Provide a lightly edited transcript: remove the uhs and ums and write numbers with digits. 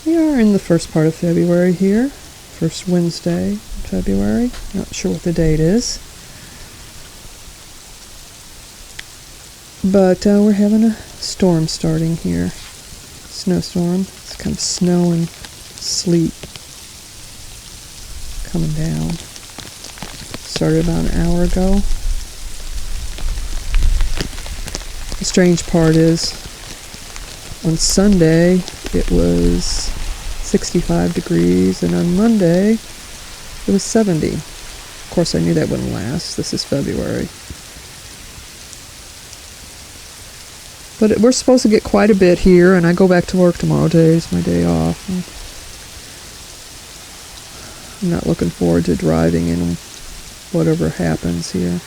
We are in the first part of February here, first Wednesday in February. Not sure what the date is. But we're having a storm starting here. Snowstorm. It's kind of snow and sleet coming down. Started about an hour ago. The strange part is, on Sunday it was 65 degrees, and on Monday it was 70. Of course, I knew that wouldn't last. This is February. But we're supposed to get quite a bit here, and I go back to work tomorrow. Today's my day off. I'm not looking forward to driving in whatever happens here.